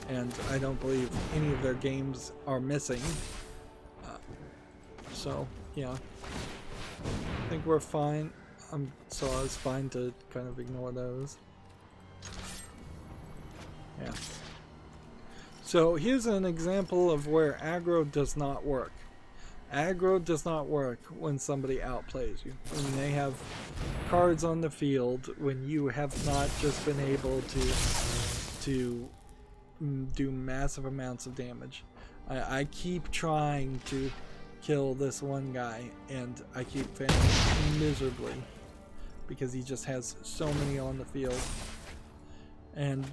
[SPEAKER 1] and I don't believe any of their games are missing. So yeah, I think we're fine. So I was fine to kind of ignore those. Yeah. So here's an example of where aggro does not work. Aggro does not work when somebody outplays you. When they have cards on the field, when you have not just been able to do massive amounts of damage. I keep trying to kill this one guy, and I keep failing miserably because he just has so many on the field. And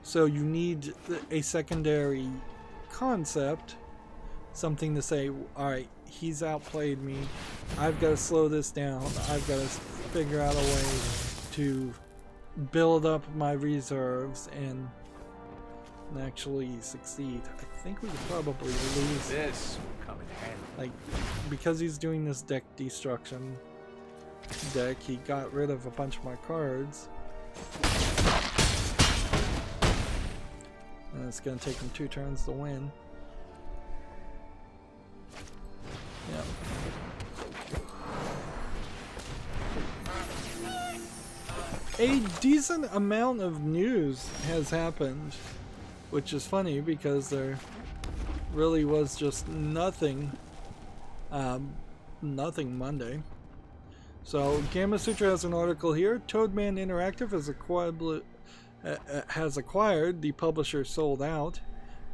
[SPEAKER 1] so you need a secondary concept, something to say, alright, he's outplayed me, I've got to slow this down, I've got to figure out a way to build up my reserves and actually succeed. I think we could probably lose
[SPEAKER 3] This will come in handy.
[SPEAKER 1] like, because he's doing this deck destruction deck, he got rid of a bunch of my cards. And it's going to take him 2 turns to win. Yeah. A decent amount of news has happened, which is funny because there really was just nothing Monday. So Gamma Sutra has an article here. Toadman Interactive has acquired, the publisher sold out.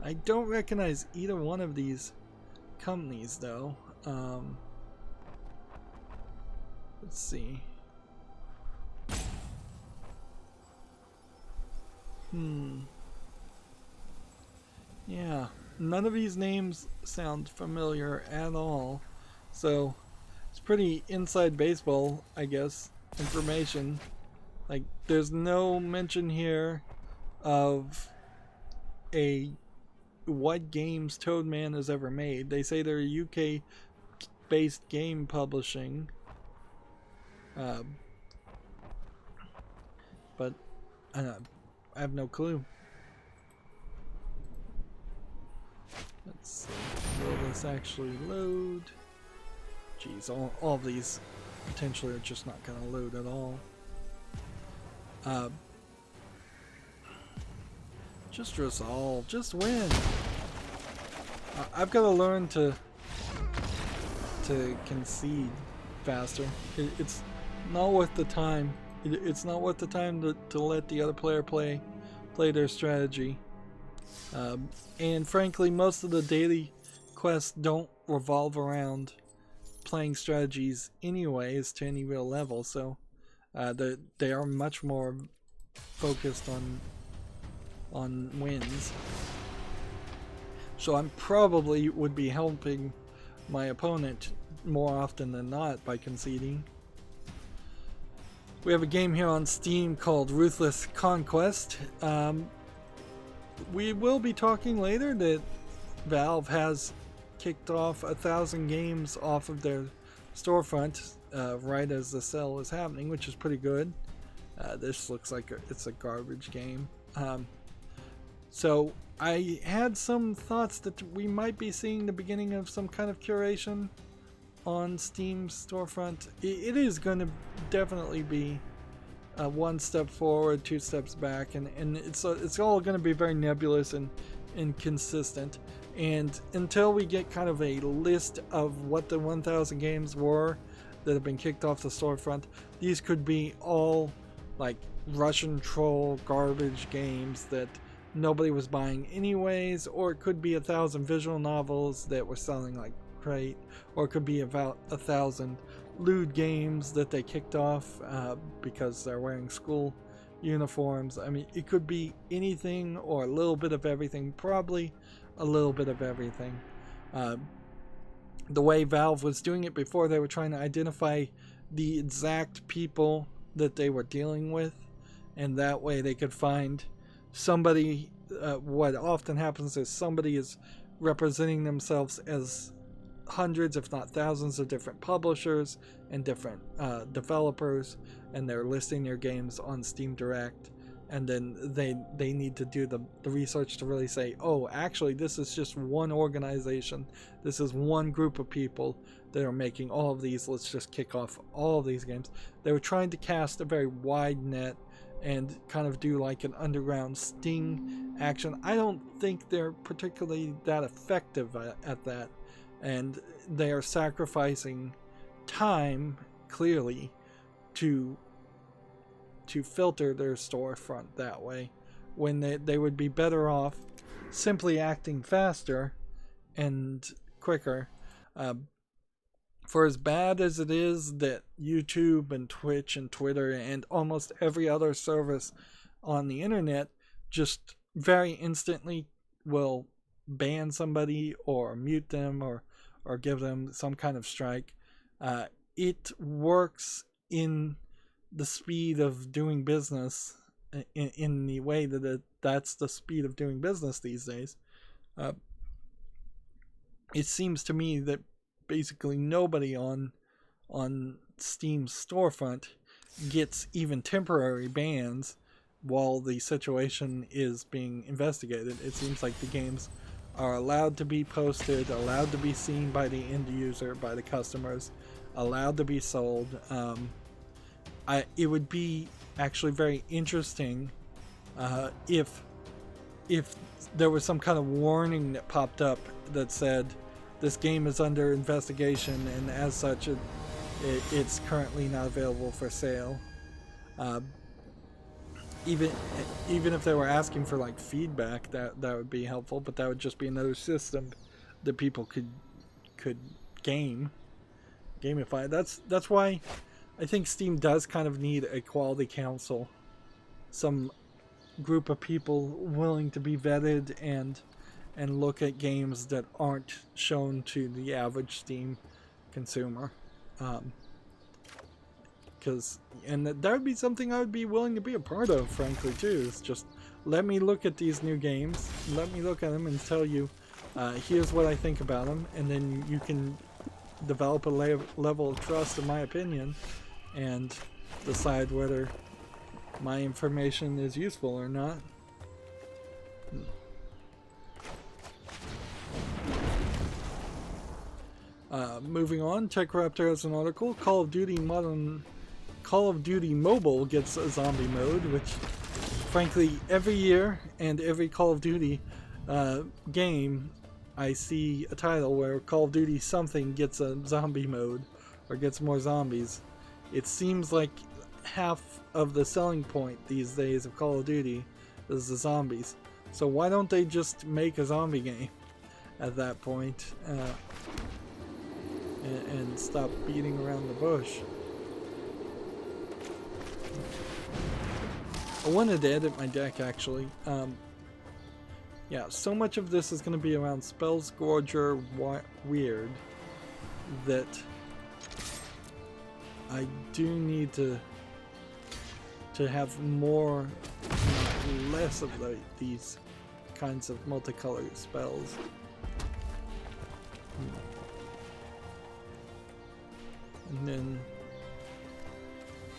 [SPEAKER 1] I don't recognize either one of these companies though. Let's see. Yeah, none of these names sound familiar at all. So it's pretty inside baseball, I guess, information. Like, there's no mention here of what games Toadman has ever made. They say they're a UK-based game publishing, but I have no clue. Let's see. Will this actually load? Jeez, all of these potentially are just not going to load at all. Just resolve. Just win. I've got to learn to concede faster. It's not worth the time. It's not worth the time to let the other player play their strategy. And frankly, most of the daily quests don't revolve around playing strategies anyways to any real level, so they are much more focused on wins. So I'm probably would be helping my opponent more often than not by conceding. We have a game here on Steam called Ruthless Conquest. We will be talking later that Valve has kicked off 1,000 games off of their storefront right as the sale is happening, which is pretty good. This looks like it's a garbage game. So I had some thoughts that we might be seeing the beginning of some kind of curation on Steam's storefront. It is going to definitely be one step forward, 2 steps back, and it's all going to be very nebulous and inconsistent. And until we get kind of a list of what the 1,000 games were that have been kicked off the storefront, these could be all like Russian troll garbage games that nobody was buying anyways, or it could be 1,000 visual novels that were selling like great, or it could be about 1,000 lewd games that they kicked off because they're wearing school uniforms. I mean, it could be anything or a little bit of everything, probably a little bit of everything. The way Valve was doing it before, they were trying to identify the exact people that they were dealing with, and that way they could find somebody. What often happens is somebody is representing themselves as hundreds if not thousands of different publishers and different developers, and they're listing their games on Steam Direct, and then they need to do the research to really say, oh, actually this is just one organization, this is one group of people that are making all of these, let's just kick off all of these games. They were trying to cast a very wide net and kind of do like an underground sting action. I don't think they're particularly that effective at that, and they are sacrificing time clearly to filter their storefront that way, when they would be better off simply acting faster and quicker. For as bad as it is that YouTube and Twitch and Twitter and almost every other service on the internet just very instantly will ban somebody or mute them or give them some kind of strike, it works in the speed of doing business, in the way that that's the speed of doing business these days. It seems to me that basically nobody on Steam's storefront gets even temporary bans while the situation is being investigated. It seems like the games are allowed to be posted, allowed to be seen by the end user, by the customers, allowed to be sold. It would be actually very interesting if there was some kind of warning that popped up that said this game is under investigation, and as such it's currently not available for sale. Even if they were asking for like feedback, that would be helpful, but that would just be another system that people could gamify. That's why I think Steam does kind of need a quality council, some group of people willing to be vetted and look at games that aren't shown to the average Steam consumer. And that would be something I would be willing to be a part of, frankly, too. Is just let me look at these new games, let me look at them and tell you, here's what I think about them, and then you can develop a level of trust in my opinion and decide whether my information is useful or not. Moving on, TechRaptor has an article. Call of Duty Mobile gets a zombie mode, which frankly every year and every Call of Duty game I see a title where Call of Duty something gets a zombie mode or gets more zombies, it seems like half of the selling point these days of Call of Duty is the zombies. So why don't they just make a zombie game at that point and stop beating around the bush? I wanted to edit my deck actually. Yeah, so much of this is going to be around Spells Gorger Weird that I do need to have more, not less of these kinds of multicolored spells. And then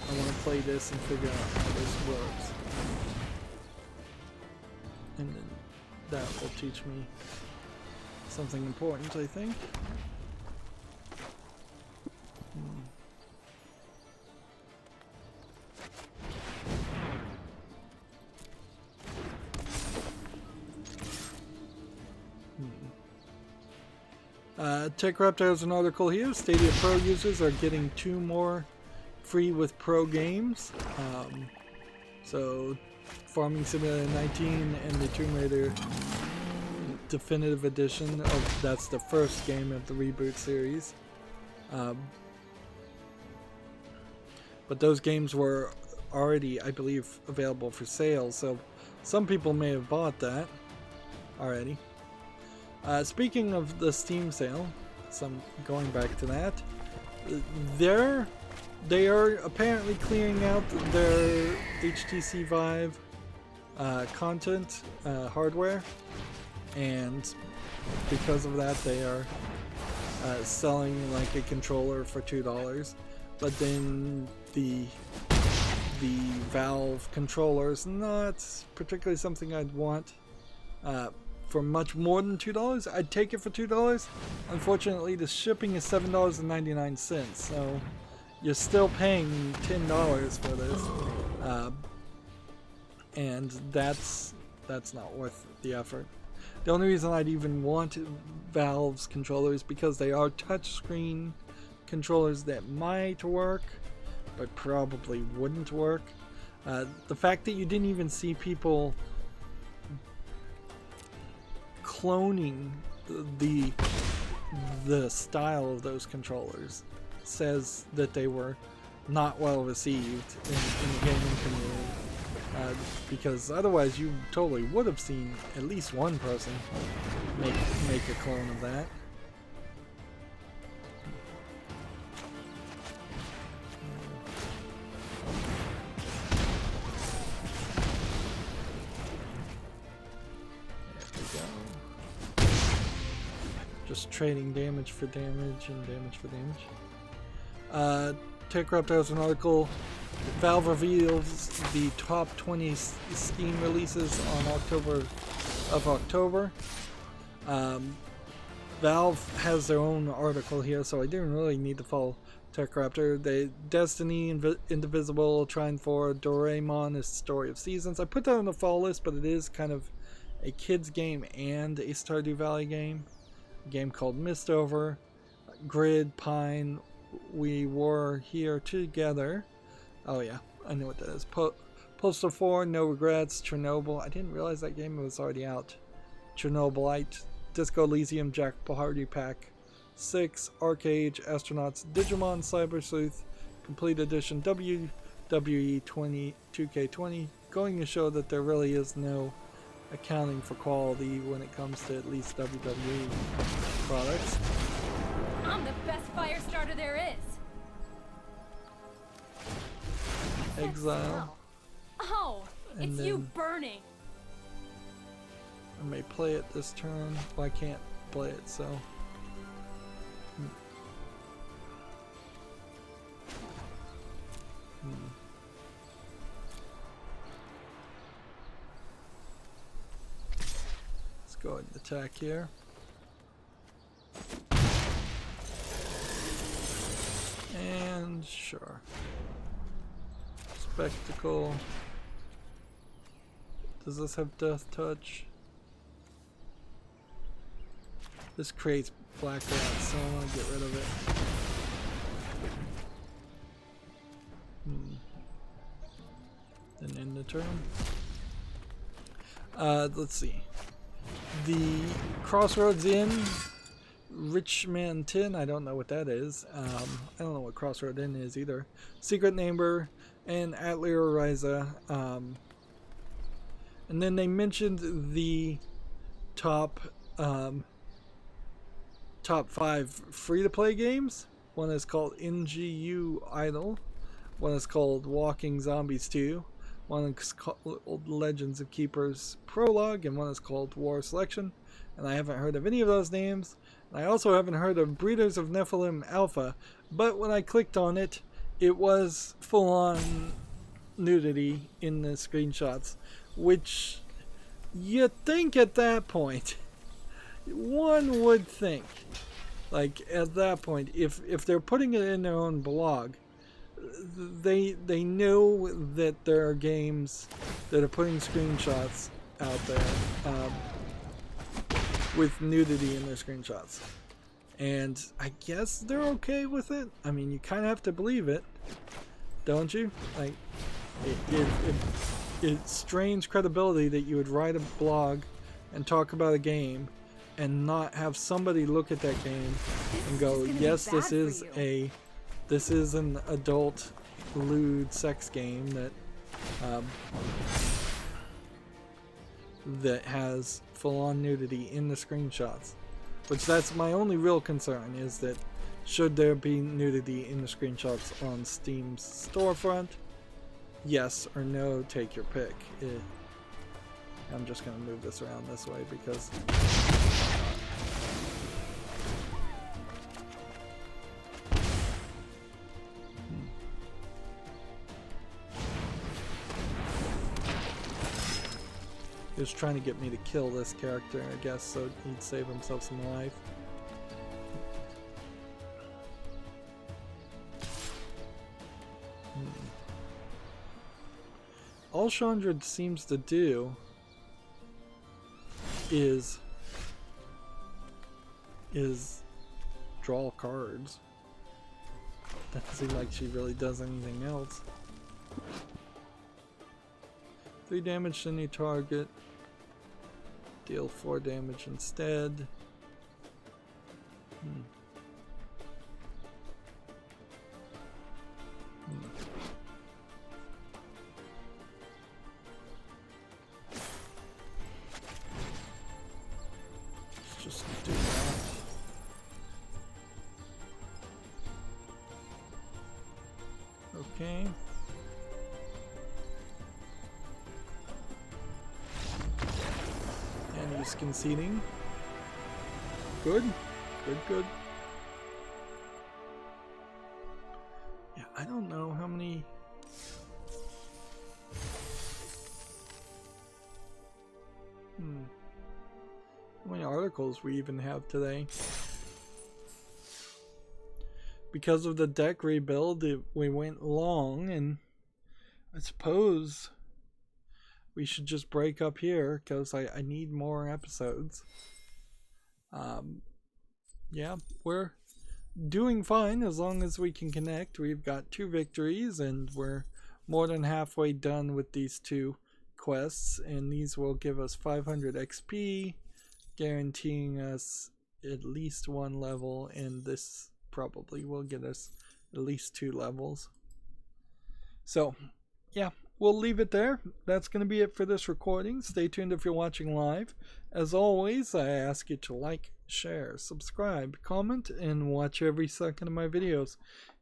[SPEAKER 1] I want to play this and figure out how this works. And then that will teach me something important, I think. TechRaptor has an article here. Stadia Pro users are getting 2 more free with Pro games. So Farming Simulator 19 and the Tomb Raider Definitive Edition that's the first game of the reboot series. But those games were already, I believe, available for sale, so some people may have bought that already. Speaking of the Steam sale, so I'm going back to that, they are apparently clearing out their HTC Vive content hardware, and because of that they are selling like a controller for $2, but then the Valve controller is not particularly something I'd want for much more than $2. I'd take it for $2. Unfortunately, the shipping is $7.99, so you're still paying $10 for this, and that's not worth the effort. The only reason I'd even want Valve's controllers is because they are touchscreen controllers that might work, but probably wouldn't work. The fact that you didn't even see people cloning the style of those controllers says that they were not well received in the gaming community, because otherwise you totally would have seen at least one person make a clone of that. Just trading damage for damage and damage for damage. TechRaptor has an article. Valve reveals the top 20 Steam releases on October. Valve has their own article here, so I didn't really need to follow TechRaptor. Destiny, Indivisible, Trine 4, Doraemon is Story of Seasons. I put that on the fall list, but it is kind of a kids game and a Stardew Valley game. A game called Mistover, Grid, Pine, We Were Here Together. Oh yeah, I know what that is. Postal 4, No Regrets, Chernobyl. I didn't realize that game was already out. Chernobylite, Disco Elysium, Jack Party Pack 6, Arcade, Astronauts, Digimon, Cyber Sleuth, Complete Edition, WWE 2K20. Going to show that there really is no accounting for quality when it comes to at least WWE products.
[SPEAKER 4] I'm the best fire starter there is.
[SPEAKER 1] Exile.
[SPEAKER 4] Oh,
[SPEAKER 1] And
[SPEAKER 4] it's you
[SPEAKER 1] then-
[SPEAKER 4] burning.
[SPEAKER 1] I may play it this turn. Well, I can't play it, so. Let's go ahead and attack here. And sure. Spectacle. Does this have Death Touch? This creates black rats, so I want to get rid of it. didn't end the term. Let's see. The Crossroads Inn, Rich Man 10, I don't know what that is. I don't know what Crossroad Inn is either. Secret Neighbor, and Atelier Ryza. And then they mentioned the top 5 free-to-play games. One is called NGU Idol. One is called Walking Zombies 2. One is called Legends of Keepers Prologue, and one is called War Selection. And I haven't heard of any of those names. And I also haven't heard of Breeders of Nephilim Alpha. But when I clicked on it, it was full-on nudity in the screenshots, which you think at that point, one would think, like at that point, if they're putting it in their own blog, they know that there are games that are putting screenshots out there with nudity in their screenshots, and I guess they're okay with it. I mean, you kind of have to believe it, don't you? Like, it strains credibility that you would write a blog and talk about a game and not have somebody look at that game and go, yes, this is an adult lewd sex game that has full-on nudity in the screenshots. Which, that's my only real concern, is that should there be nudity in the screenshots on Steam's storefront? Yes or no, take your pick. I'm just going to move this around this way because he was trying to get me to kill this character, I guess, so he'd save himself some life. All Chandra seems to do is draw cards. Doesn't seem like she really does anything else. 3 damage to any target. Deal 4 damage instead. Let's just do that. Okay. And he's conceding. Good. Good. Yeah, I don't know how many... How many articles we even have today. Because of the deck rebuild, we went long, and I suppose we should just break up here because I need more episodes. Yeah, we're doing fine as long as we can connect. We've got 2 victories, and we're more than halfway done with these 2 quests, and these will give us 500 XP, guaranteeing us at least 1 level, and this probably will get us at least 2 levels. So, yeah, we'll leave it there. That's going to be it for this recording. Stay tuned if you're watching live. As always, I ask you to like, share, subscribe, comment, and watch every second of my videos.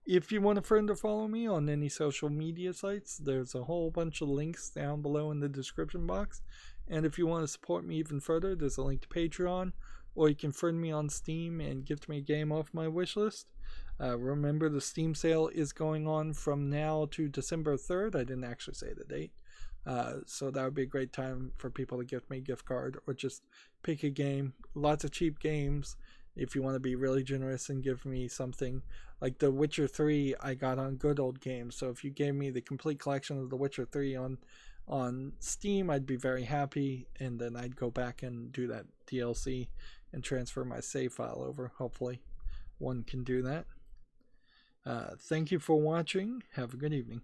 [SPEAKER 1] If you want a friend to follow me on any social media sites, there's a whole bunch of links down below in the description box. And if you want to support me even further, there's a link to Patreon, or you can friend me on Steam and gift me a game off my wishlist. Remember, the Steam sale is going on from now to December 3rd. I didn't actually say the date. So that would be a great time for people to gift me a gift card, or just pick a game. Lots of cheap games if you want to be really generous and give me something. Like The Witcher 3 I got on Good Old Games. So if you gave me the complete collection of The Witcher 3 on Steam, I'd be very happy, and then I'd go back and do that DLC and transfer my save file over. Hopefully one can do that. Thank you for watching. Have a good evening.